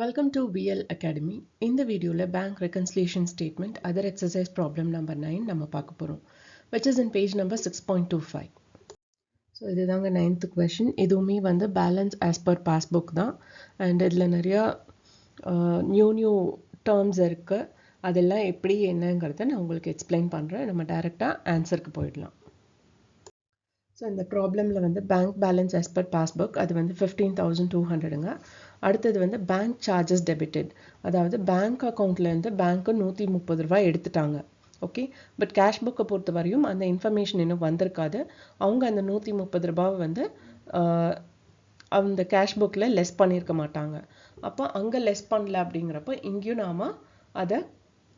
Welcome to VL Academy. In the video, bank reconciliation statement, other exercise problem number 9, நம்ம பார்க்க போறோம், which is in page number 6.25. So, இதுதாங்க 9th question. இதுவுமே வந்து balance as per passbook தான். And இதில் நிறைய new terms இருக்கு. அதெல்லாம் எப்படி என்னங்கிறத நான் உங்களுக்கு எக்ஸ்பிளைன் பண்ணுறேன். நம்ம டைரெக்டாக ஆன்சருக்கு போயிடலாம். ஸோ இந்த ப்ராப்ளமில் வந்து bank balance as per passbook அது வந்து 15,200ங்க. அடுத்தது வந்து பேங்க் சார்ஜஸ் டெபிட்டட், அதாவது பேங்க் அக்கௌண்ட்லேருந்து பேங்க்கு 130 ரூபாய் எடுத்துட்டாங்க. ஓகே, பட் கேஷ் புக்கை பொறுத்த வரையும் அந்த இன்ஃபர்மேஷன் இன்னும் வந்திருக்காது. அவங்க அந்த 130 ரூபாவை வந்து அந்த கேஷ் புக்கில் லெஸ் பண்ணியிருக்க மாட்டாங்க. அப்போ அங்கே லெஸ் பண்ணல அப்படிங்கிறப்போ இங்கேயும் நாம் அதை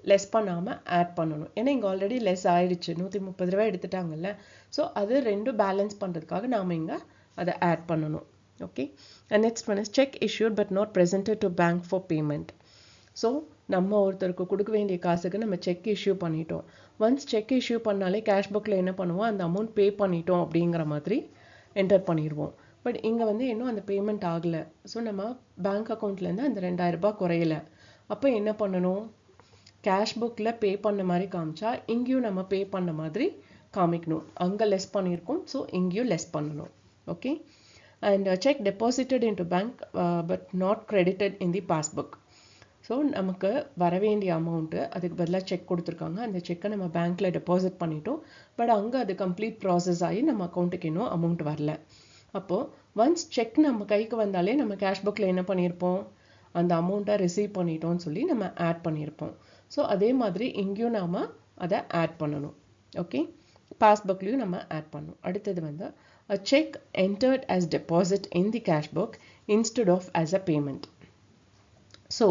லெஸ் பண்ணாமல் ஆட் பண்ணணும். ஏன்னா இங்கே ஆல்ரெடி லெஸ் ஆயிடுச்சு, 130 ரூபாய் எடுத்துட்டாங்கல்ல. ஸோ அது ரெண்டும் பேலன்ஸ் பண்ணுறதுக்காக நாம் இங்கே அதை ஆட் பண்ணணும். Okay, and next one is check issued but not presented to bank for payment. So நம்ம ஒருத்தருக்கு கொடுக்க வேண்டிய காசுக்கு நம்ம செக் இஷ்யூ பண்ணிட்டோம். ஒன்ஸ் செக் இஷ்யூ பண்ணாலே கேஷ் புக்கில் என்ன பண்ணுவோம், அந்த அமௌண்ட் பே பண்ணிட்டோம் அப்படிங்கிற மாதிரி என்டர் பண்ணிடுவோம். பட் இங்கே வந்து இன்னும் அந்த பேமெண்ட் ஆகலை. ஸோ நம்ம பேங்க் அக்கௌண்ட்லேருந்து அந்த 2000 ரூபாய் குறையல. அப்போ என்ன பண்ணணும், கேஷ் புக்கில் பே பண்ண மாதிரி காமிச்சா இங்கேயும் நம்ம பே பண்ண மாதிரி காமிக்கணும். அங்கே லெஸ் பண்ணியிருக்கோம், ஸோ இங்கேயும் லெஸ் பண்ணணும். Okay, and check deposited into bank but not credited in the passbook. So நமக்கு வர வேண்டிய அமௌண்ட்டு அதுக்கு பதிலாக செக் கொடுத்துருக்காங்க. அந்த செக்கை நம்ம பேங்க்கில் டெபாசிட் பண்ணிட்டோம், பட் அங்கே அது கம்ப்ளீட் ப்ராசஸ் ஆகி நம்ம அக்கௌண்ட்டுக்கு இன்னும் அமௌண்ட் வரல. அப்போது ஒன்ஸ் செக் நம்ம கைக்கு வந்தாலே நம்ம கேஷ் புக்கில் என்ன பண்ணியிருப்போம், அந்த அமௌண்ட்டை ரிசீவ் பண்ணிட்டோம்னு சொல்லி நம்ம ஆட் பண்ணியிருப்போம். ஸோ அதே மாதிரி இங்கேயும் நாம் அதை ஆட் பண்ணணும். ஓகே, பாஸ்புக்லேயும் நம்ம ஆட் பண்ணணும். அடுத்தது வந்து a check entered as deposit in the cash book instead of as a payment. So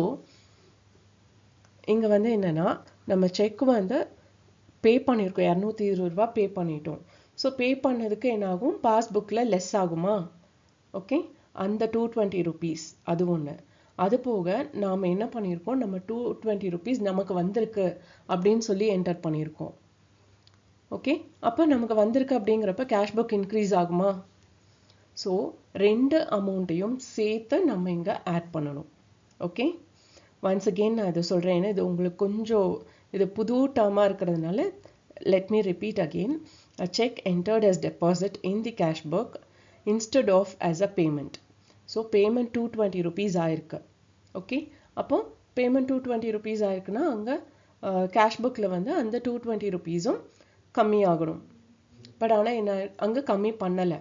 இங்கே வந்து என்னென்னா நம்ம செக் வந்து பே பண்ணியிருக்கோம், 220 ரூபா பே பண்ணிட்டோம். ஸோ பே பண்ணதுக்கு என்னாகும், பாஸ்புக்கில் லெஸ் ஆகுமா? ஓகே, அந்த 220 ருபீஸ் அது ஒன்று. அது போக நாம் என்ன பண்ணியிருக்கோம், நம்ம 220 ருபீஸ் நமக்கு வந்திருக்கு அப்படின்னு சொல்லி என்டர் பண்ணியிருக்கோம். ஓகே, அப்போ நமக்கு வந்திருக்கு அப்படிங்கிறப்ப கேஷ் புக் இன்க்ரீஸ் ஆகுமா? ஸோ ரெண்டு அமௌண்ட்டையும் சேர்த்து நம்ம இங்கே ஆட் பண்ணணும். ஓகே, ஒன்ஸ் அகெயின் நான் இதை சொல்கிறேன், ஏன்னா இது உங்களுக்கு கொஞ்சம் இது புது டேர்மாக இருக்கிறதுனால let me repeat again. A check entered as deposit in the cash book instead of as a payment. So payment 220 rupees ஆயிருக்கு. ஓகே, அப்போ பேமெண்ட் 220 ருபீஸ் ஆயிருக்குன்னா அங்கே கேஷ் புக்கில் வந்து அந்த 220 ருபீஸும் கம்மியாகணும். பட் ஆனால் என்ன, அங்கே கம்மி பண்ணலை.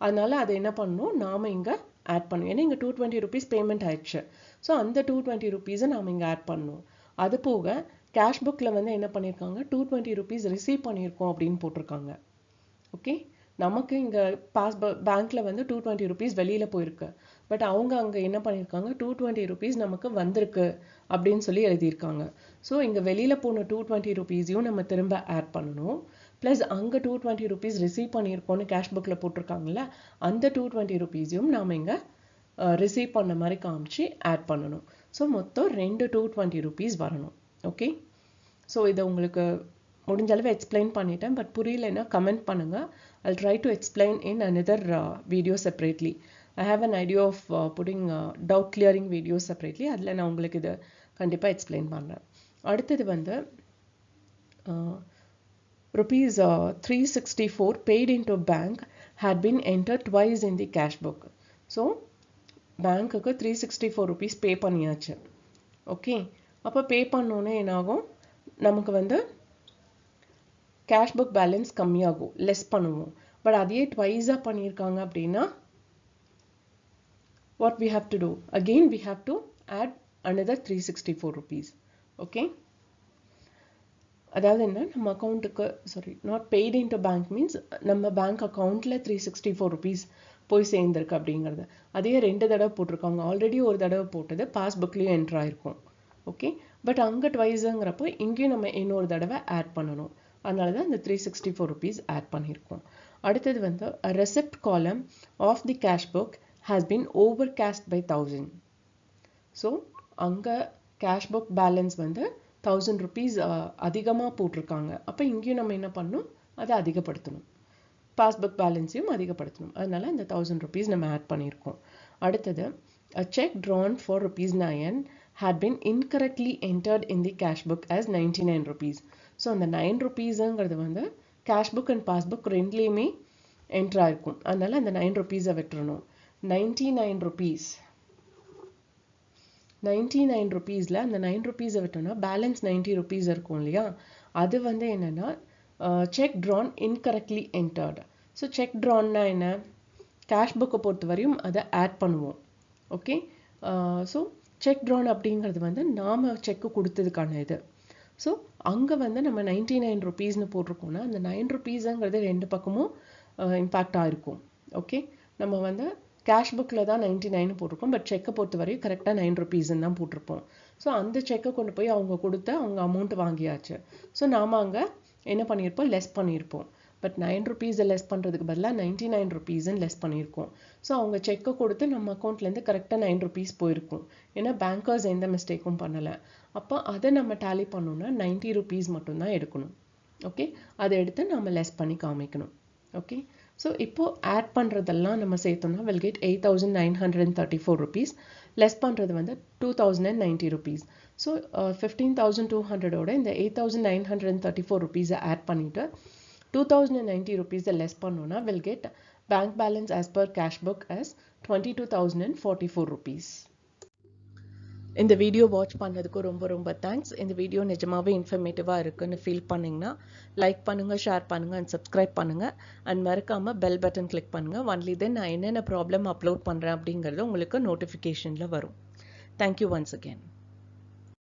அதனால் அதை என்ன பண்ணணும், நாம் இங்கே ஆட் பண்ணணும். ஏன்னா இங்கே 220 ருபீஸ் பேமெண்ட் ஆயிடுச்சு. ஸோ அந்த 220 ருபீஸை நாம் இங்கே ஆட் பண்ணணும். அது போக கேஷ் புக்கில் வந்து என்ன பண்ணியிருக்காங்க, 220 ருபீஸ் ரிசீவ் பண்ணியிருக்கோம் அப்படின்னு போட்டிருக்காங்க. ஓகே, நமக்கு இங்கே பேங்க்கில் வந்து 220 ருபீஸ் வெளியில் போயிருக்கு. பட் அவங்க அங்கே என்ன பண்ணியிருக்காங்க, 220 ருபீஸ் நமக்கு வந்திருக்கு அப்படின்னு சொல்லி எழுதியிருக்காங்க. ஸோ இங்கே வெளியில் போன 220 ருபீஸையும் நம்ம திரும்ப ஆட் பண்ணணும். ப்ளஸ் அங்கே 220 ருபீஸ் ரிசீவ் பண்ணியிருக்கோன்னு கேஷ் புக்கில் போட்டிருக்காங்கல்ல, அந்த 220 ருபீஸையும் நாம் இங்கே ரிசீவ் பண்ண மாதிரி காமிச்சு ஆட் பண்ணணும். ஸோ மொத்தம் 220 ருபீஸ் வரணும். ஓகே, ஸோ இதை உங்களுக்கு முடிஞ்ச அளவு எக்ஸ்பிளைன் பண்ணிட்டேன். பட் புரியலைன்னா கமெண்ட் பண்ணுங்கள். I'll try to explain in another video separately. I have an idea of putting doubt clearing videos separately. அதில் நான் உங்களுக்கு இதை கண்டிப்பாக எக்ஸ்பிளைன் பண்ணுறேன். அடுத்தது வந்து rupees 364 paid into bank had been entered twice in the cash book. So பேங்க்குக்கு 364 rupees pay பண்ணியாச்சு. ஓகே, அப்போ பே பண்ணோன்னே என்னாகும், நமக்கு வந்து கேஷ் புக் பேலன்ஸ் கம்மியாகும், லெஸ் பண்ணுவோம். பட் அதையே ட்வைஸாக பண்ணியிருக்காங்க அப்படின்னா what we have to do, again we have to add another 364 rupees. Okay, அதாவது என்ன, நம்ம அக்கௌண்ட்டுக்கு not paid into bank means நம்ம பேங்க் அக்கௌண்ட்டில் 364 ருபீஸ் போய் சேர்ந்துருக்கு அப்படிங்கிறது. அதே 2 தடவை போட்டிருக்காங்க. ஆல்ரெடி ஒரு தடவை போட்டது பாஸ்புக்லேயும் என்ட்ரு ஆயிருக்கும். ஓகே, பட் அங்கே ட்வைஸுங்கிறப்போ இங்கேயும் நம்ம இன்னொரு தடவை ஆட் பண்ணணும். அதனால தான் இந்த 364 ருபீஸ் ஆட் பண்ணியிருக்கோம். அடுத்தது வந்து receipt column of the cash book has been overcast by 1000. So அங்கே கேஷ் புக் பேலன்ஸ் வந்து 1000 ருபீஸ் அதிகமாக போட்டிருக்காங்க. அப்போ இங்கேயும் நம்ம என்ன பண்ணணும், அதை அதிகப்படுத்தணும், பாஸ்புக் பேலன்ஸையும் அதிகப்படுத்தணும். அதனால இந்த 1000 ருபீஸ் நம்ம ஆட் பண்ணியிருக்கோம். அடுத்தது a check drawn for rupees 9 had been incorrectly entered in the cash book as 99 rupees. So அந்த 9 rupeesங்கிறது வந்து cash book and passbook ரெண்டுலேயுமே என்ட்ரு ஆயிருக்கும். அதனால அந்த 9 rupees விட்டுறணும். 99 rupees 99 rupeesல அந்த 9 rupees விட்டோம்னா பேலன்ஸ் 90 rupees இருக்கும் இல்லையா, அது வந்து என்னன்னா cheque drawn incorrectly entered. So cheque ட்ரான்னா என்ன, கேஷ் புக்கை பொறுத்த வரையும் அதை ஆட் பண்ணுவோம். ஓகே, ஸோ செக் ட்ரான் அப்படிங்கிறது வந்து நாம் செக்கு கொடுத்ததுக்கான இது. ஸோ அங்கே வந்து நம்ம 99 rupeesனு போட்டிருக்கோம்னா அந்த 9 rupeesங்கிறது ரெண்டு பக்கமும் இம்பேக்ட் ஆகிருக்கும். ஓகே, நம்ம வந்து கேஷ் புக்கில் தான் 99 போட்டிருக்கோம், பட் செக்கை பொறுத்த வரையும் கரெக்டாக 9 rupeesன்னு தான் போட்டிருப்போம். ஸோ அந்த செக்கை கொண்டு போய் அவங்க கொடுத்து அவங்க அமௌண்ட் வாங்கியாச்சு. ஸோ நாம் அங்கே என்ன பண்ணியிருப்போம், லெஸ் பண்ணியிருப்போம். பட் 9 rupees லெஸ் பண்ணுறதுக்கு பதிலாக 99 rupeesன்னு லெஸ் பண்ணியிருக்கோம். ஸோ அவங்க செக்கை கொடுத்து நம்ம அக்கௌண்ட்லேருந்து கரெக்டாக 9 rupees போயிருக்கும். ஏன்னா பேங்கர்ஸ் எந்த மிஸ்டேக்கும் பண்ணலை. அப்போ அதை நம்ம டேலி பண்ணோம்னா 90 rupees மட்டும்தான் எடுக்கணும். ஓகே, அதை எடுத்து நம்ம லெஸ் பண்ணி காமிக்கணும். ஓகே, ஸோ இப்போது ஆட் பண்ணுறதெல்லாம் நம்ம சேர்த்தோம்னா வில் கெட் 8,934 rupees. லெஸ் பண்ணுறது வந்து 2,090 rupees. ஸோ 15,200ஓட இந்த 8,934 rupees ஆட் பண்ணிவிட்டு 2,090 rupees less பண்ணோம்னா will get bank balance as per cash book as 22,044 rupees. இந்த வீடியோ வாட்ச் பண்ணதுக்கு ரொம்ப ரொம்ப தேங்க்ஸ். இந்த வீடியோ நிஜமாவே இன்ஃபர்மேட்டிவாக இருக்குன்னு ஃபீல் பண்ணிங்கன்னா லைக் பண்ணுங்கள், ஷேர் பண்ணுங்கள் அண்ட் சப்ஸ்கிரைப் பண்ணுங்கள். அண்ட் மறக்காமல் பெல் பட்டன் கிளிக் பண்ணுங்கள். ஒன்லி தென் நான் என்னென்ன ப்ராப்ளம் அப்லோட் பண்ணுறேன் அப்படிங்கிறது உங்களுக்கு நோட்டிஃபிகேஷனில் வரும். Thank you once again.